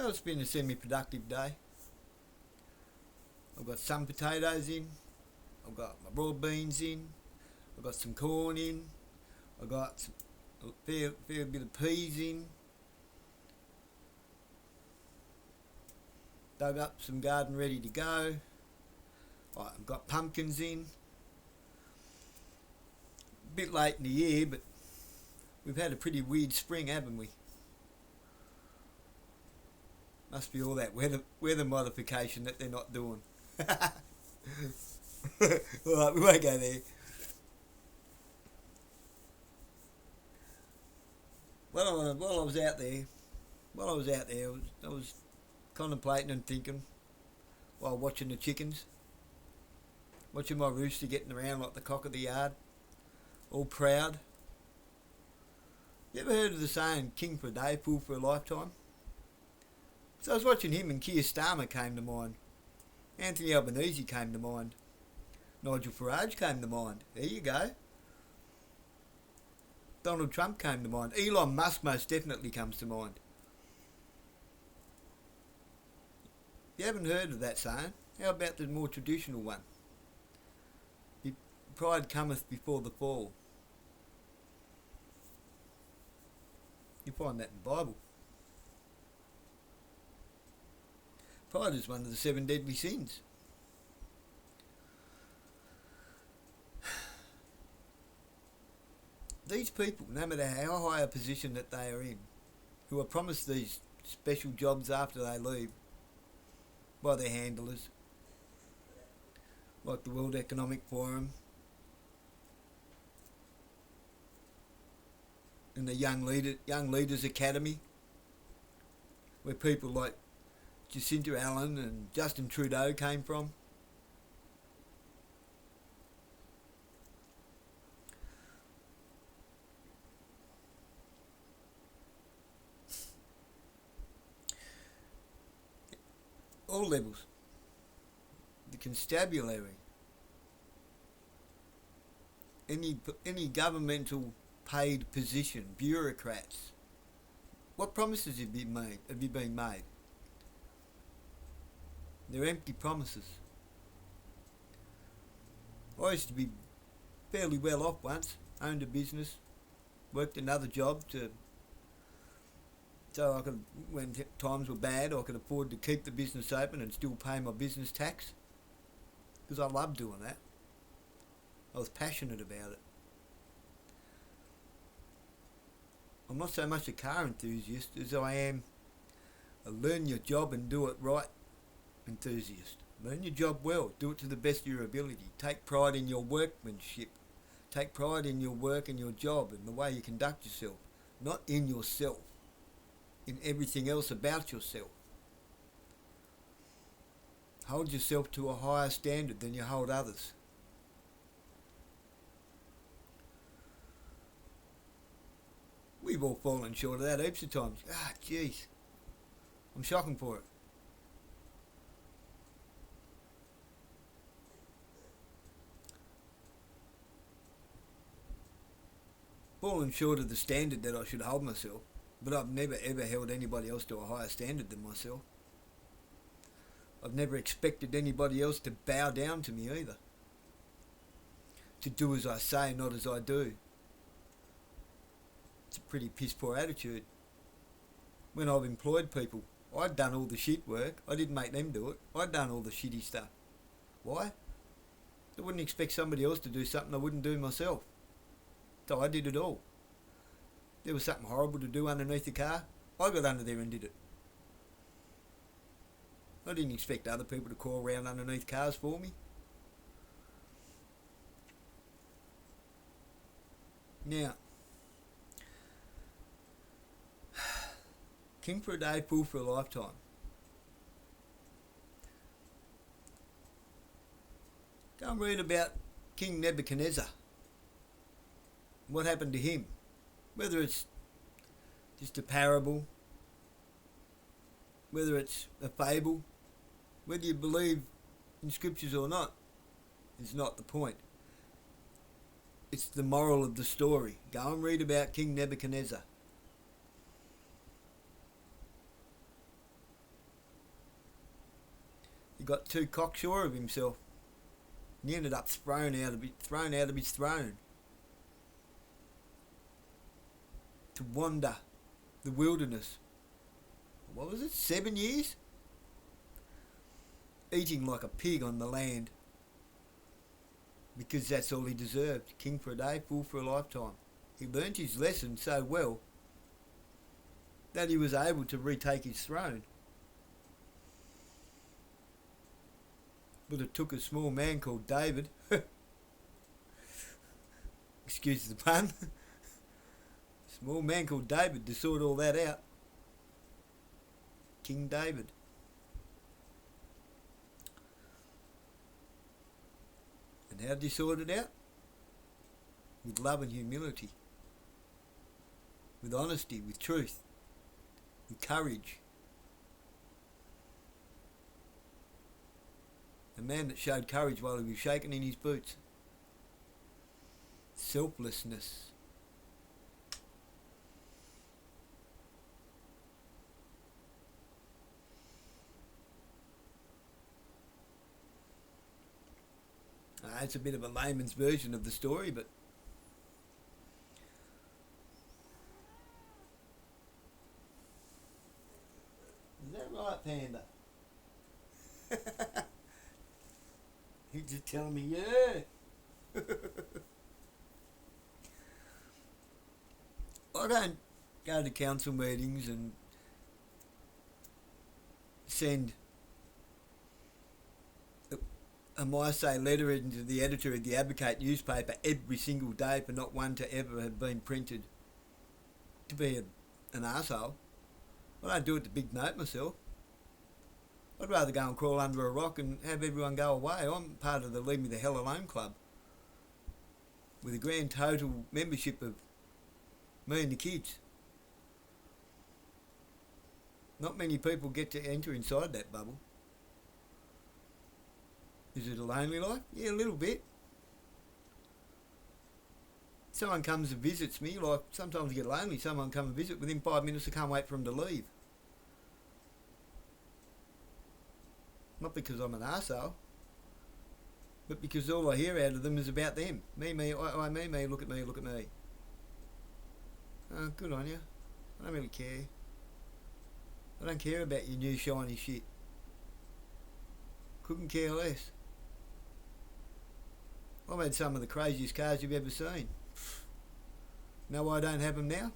Well, it's been a semi-productive day. I've got some potatoes in, I've got my broad beans in, I've got some corn in, I've got a fair bit of peas in, dug up some garden ready to go. I've got pumpkins in. A bit late in the year, but we've had a pretty weird spring, haven't we? Must be all that weather modification that they're not doing. Alright, we won't go there. While I was out there, I was contemplating and thinking while watching the chickens, watching my rooster getting around like the cock of the yard, all proud. You ever heard of the saying, king for a day, fool for a lifetime? So I was watching him and Keir Starmer came to mind. Anthony Albanese came to mind. Nigel Farage came to mind. There you go. Donald Trump came to mind. Elon Musk most definitely comes to mind. If you haven't heard of that saying, how about the more traditional one? Pride cometh before the fall. You find that in the Bible. Pride is one of the 7 deadly sins. These people, no matter how high a position that they are in, who are promised these special jobs after they leave by their handlers, like the World Economic Forum and the Young Leaders Academy, where people like Jacinta Allen and Justin Trudeau came from. All levels. The constabulary. Any governmental paid position, bureaucrats. What promises have you been made? They're empty promises. I used to be fairly well off once, owned a business, worked another job so I could, when times were bad, I could afford to keep the business open and still pay my business tax, because I loved doing that. I was passionate about it. I'm not so much a car enthusiast as I am a learn your job and do it right enthusiast. Learn your job well, do it to the best of your ability. Take pride in your workmanship. Take pride in your work and your job and the way you conduct yourself, not in yourself, in everything else about yourself. Hold yourself to a higher standard than you hold others. We've all fallen short of that heaps of times. Jeez. I'm shocking for it. Fallen short of the standard that I should hold myself, but I've never ever held anybody else to a higher standard than myself. I've never expected anybody else to bow down to me either. To do as I say, not as I do. It's a pretty piss poor attitude. When I've employed people, I'd done all the shit work. I didn't make them do it. I'd done all the shitty stuff. Why? I wouldn't expect somebody else to do something I wouldn't do myself. So I did it all. There was something horrible to do underneath the car, I got under there and did it. I didn't expect other people to crawl around underneath cars for me. Now, king for a day, fool for a lifetime. Go and read about King Nebuchadnezzar. What happened to him? Whether it's just a parable, whether it's a fable, whether you believe in scriptures or not, is not the point. It's the moral of the story. Go and read about King Nebuchadnezzar. He got too cocksure of himself. And he ended up thrown out of his throne to wander the wilderness. What was it? 7 years? Eating like a pig on the land. Because that's all he deserved. King for a day, fool for a lifetime. He learnt his lesson so well that he was able to retake his throne. But it took a small man called David, excuse the pun, a small man called David to sort all that out. King David. And how did he sort it out? With love and humility, with honesty, with truth, with courage. A man that showed courage while he was shaking in his boots. Selflessness. It's a bit of a layman's version of the story, but is that right, Panda? He's just telling me, yeah. I don't go to council meetings and send a MySay letter into the editor of the Advocate newspaper every single day for not one to ever have been printed to be an arsehole. I don't do it to big note myself. I'd rather go and crawl under a rock and have everyone go away. I'm part of the Leave Me the Hell Alone club with a grand total membership of me and the kids. Not many people get to enter inside that bubble. Is it a lonely life? Yeah, a little bit. Someone comes and visits me, like sometimes I get lonely, someone come and visit, within 5 minutes I can't wait for them to leave. Not because I'm an arsehole, but because all I hear out of them is about them. Me, me, look at me, look at me. Oh, good on you. I don't really care. I don't care about your new shiny shit. Couldn't care less. I've had some of the craziest cars you've ever seen. Know why I don't have them now?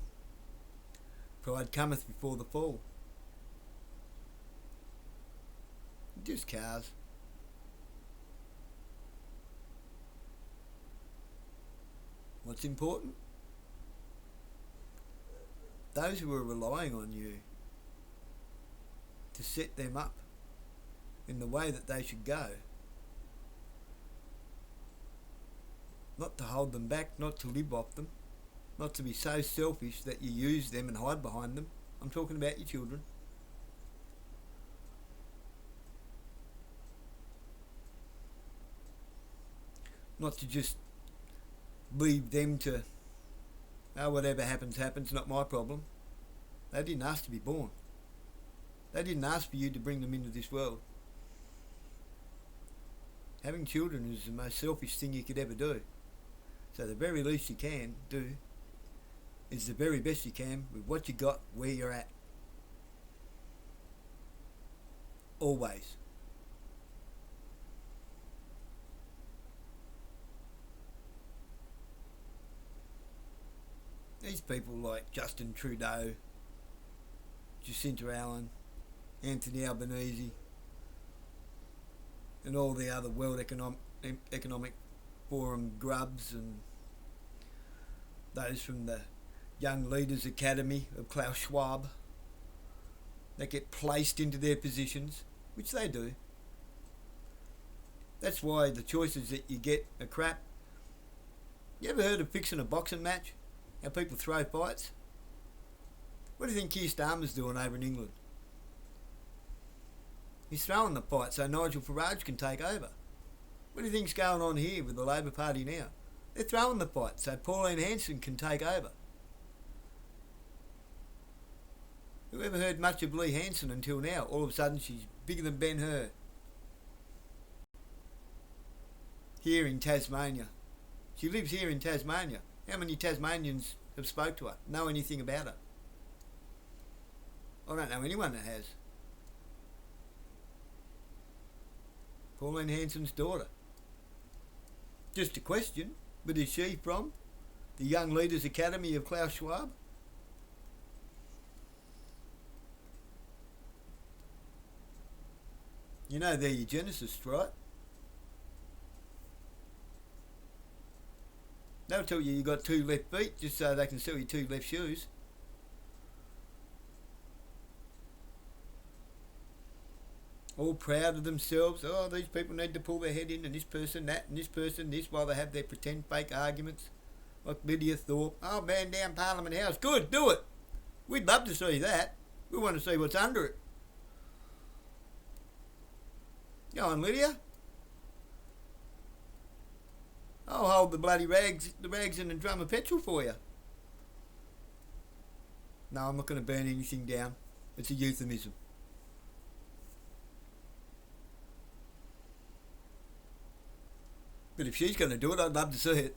Pride cometh before the fall. Just cars. What's important? Those who are relying on you to set them up in the way that they should go. Not to hold them back, not to live off them, not to be so selfish that you use them and hide behind them. I'm talking about your children. Not to just leave them to, oh, whatever happens, happens, not my problem. They didn't ask to be born. They didn't ask for you to bring them into this world. Having children is the most selfish thing you could ever do. So the very least you can do is the very best you can with what you got, where you're at. Always. These people like Justin Trudeau, Jacinta Allen, Anthony Albanese, and all the other World Economic Forum grubs, and those from the Young Leaders Academy of Klaus Schwab that get placed into their positions, which they do. That's why the choices that you get are crap. You ever heard of fixing a boxing match? How people throw fights? What do you think Keir Starmer's doing over in England? He's throwing the fight so Nigel Farage can take over. What do you think's going on here with the Labor Party now? They're throwing the fight so Pauline Hanson can take over. Who ever heard much of Lee Hanson until now? All of a sudden she's bigger than Ben-Hur. here in Tasmania. She lives here in Tasmania. How many Tasmanians have spoke to her, know anything about her? I don't know anyone that has. Pauline Hanson's daughter. Just a question, but is she from the Young Leaders Academy of Klaus Schwab? You know they're eugenicists, right? They'll tell you got 2 left feet just so they can sell you 2 left shoes. All proud of themselves. Oh, these people need to pull their head in, and this person that, and this person this, while they have their pretend fake arguments. Like Lidia Thorp. Oh, ban down Parliament House. Good, do it. We'd love to see that. We want to see what's under it. Go on, Lydia. I'll hold the bloody rags and a drum of petrol for you. No, I'm not going to burn anything down. It's a euphemism. But if she's going to do it, I'd love to see it.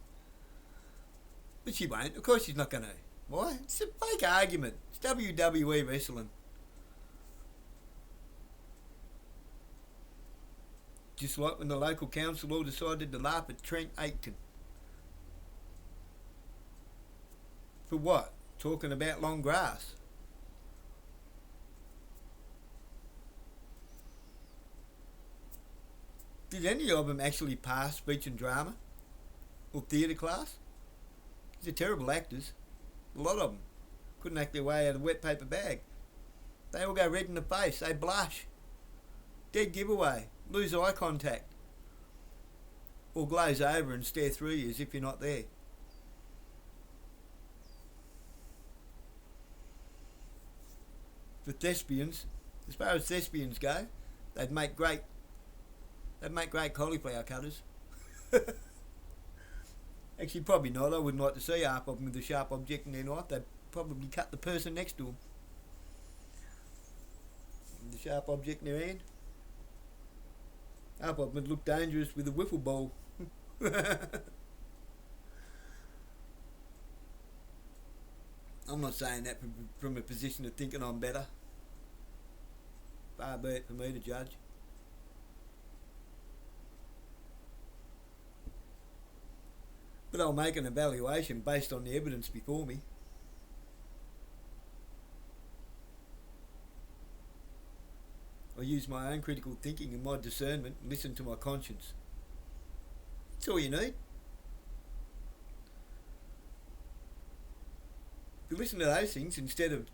But she won't. Of course she's not going to. Why? It's a fake argument. It's WWE wrestling. Just like when the local council all decided to laugh at Trent Aitken. For what? Talking about long grass. Did any of them actually pass speech and drama or theatre class? They're terrible actors. A lot of them couldn't act their way out of a wet paper bag. They all go red in the face. They blush. Dead giveaway. Lose eye contact. Or glaze over and stare through you as if you're not there. For thespians, as far as thespians go, they'd make great cauliflower cutters. Actually, probably not. I wouldn't like to see half of them with a sharp object in their knife. They'd probably cut the person next to them. The sharp object in their hand. Half of them would look dangerous with a wiffle ball. I'm not saying that from a position of thinking I'm better. Far be it for me to judge. But I'll make an evaluation based on the evidence before me. I use my own critical thinking and my discernment and listen to my conscience. That's all you need. If you listen to those things instead of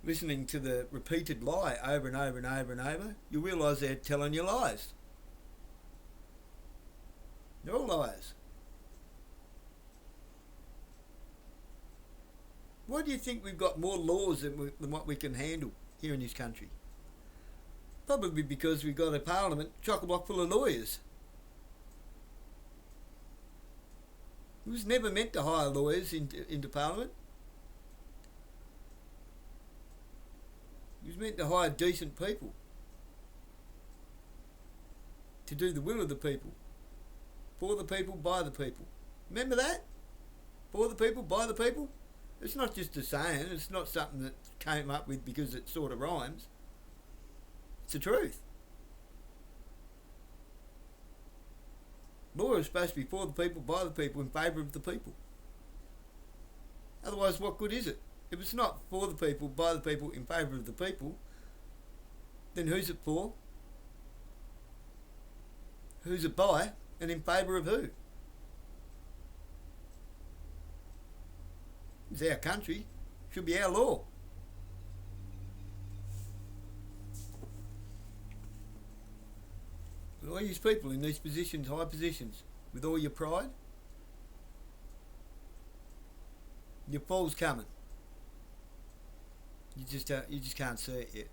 listening to the repeated lie over and over and over and over, you'll realise they're telling you lies. They're all liars. Why do you think we've got more laws than what we can handle here in this country? Probably because we've got a parliament chock-a-block full of lawyers. It was never meant to hire lawyers into parliament. It was meant to hire decent people to do the will of the people. For the people, by the people. Remember that? For the people, by the people? It's not just a saying. It's not something that came up with because it sort of rhymes. It's the truth. Law is supposed to be for the people, by the people, in favour of the people. Otherwise, what good is it? If it's not for the people, by the people, in favour of the people, then who's it for? Who's it by? And in favour of who? It's our country. Should be our law. But all these people in these positions, high positions, with all your pride, your fall's coming. You just can't see it yet.